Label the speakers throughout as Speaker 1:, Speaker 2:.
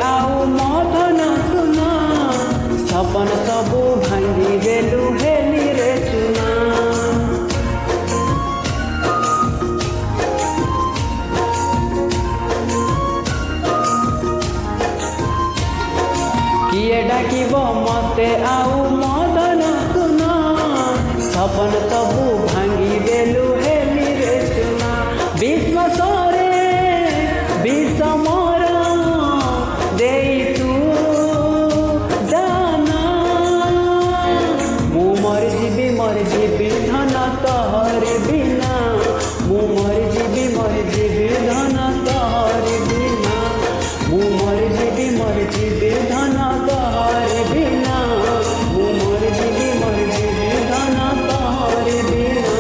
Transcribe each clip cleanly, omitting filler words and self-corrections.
Speaker 1: आउ मधन सुना सपन सबू भांगी देलु हेली रे चुना। किए डाकिब मते आउ मदन सुना सपन सबू भांगी देलु हेली रे चुना। विश्वासरे विषमर देई तू जाना मु मर जीवी धन तोहर बिना मु मर जीवी धन तोहर बिना मु मर जीवी धन तोहर बिना मु मर जीवी धन तोहर बिना।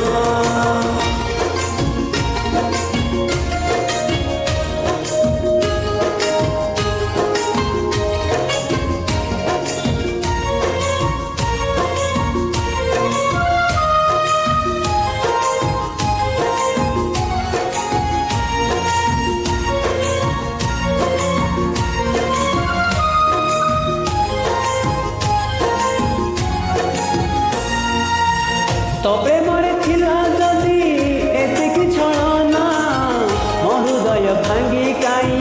Speaker 1: तो प्रेमरे थिला जदि एतिकी छलना मो हृदय भांगी काई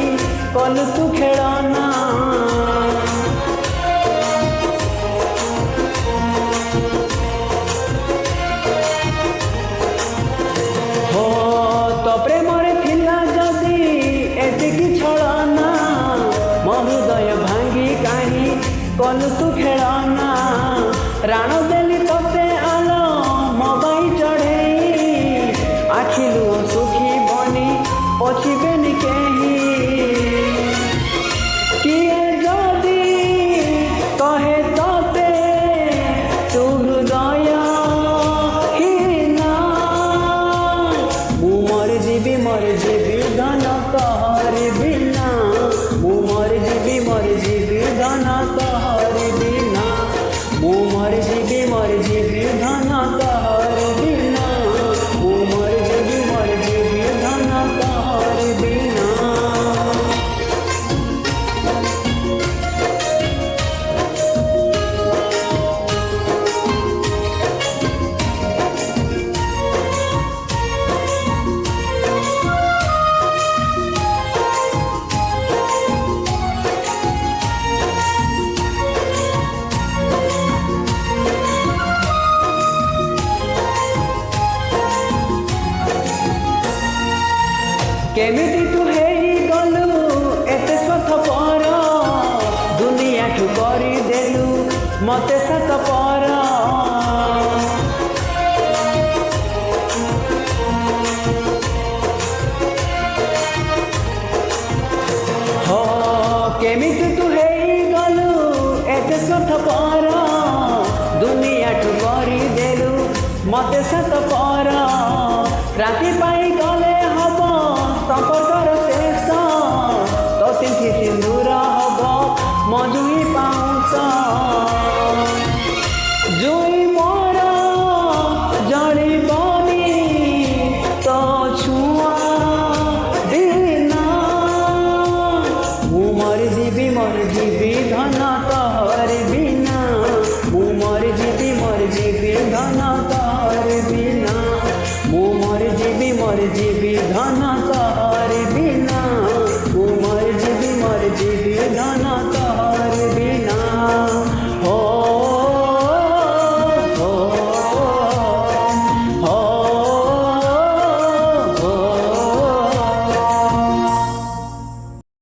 Speaker 1: कलु तू खेलना। हो तो प्रेमरे थिला जदि एतिकी छलना मो हृदय भांगी काई कलु तू खेलना। राण देली तोते आलो मोबाइल चढ़े आखिलु सुखी बनी पछिबेनि केही। किए जदि कहे तोते तू हृदय हीना मु मर जीवी धन तोहर बिना मु मर जीवी धन तोहर बिना मु मर जीवी धन तोहर बिना मु मर जीवी धन तोहर बिना। केमिति तू हेरी गलु एते स्वार्थपर दुनिया ठु करी देलु मते सातपर। हो केमिति तू हेरी गलु एते स्वार्थपर दुनिया ठु करी देलु मते सातपर। राति पाई गले हब संपर्कर शेष तो सिंथी सिंदूर हब मजुई पाउछ जुई मोर जलिबनी तो छुआ बिना मु मर जीवी धन तोहर बिना मु मर जीवी धन तोहर बिना मु मर जीवी धन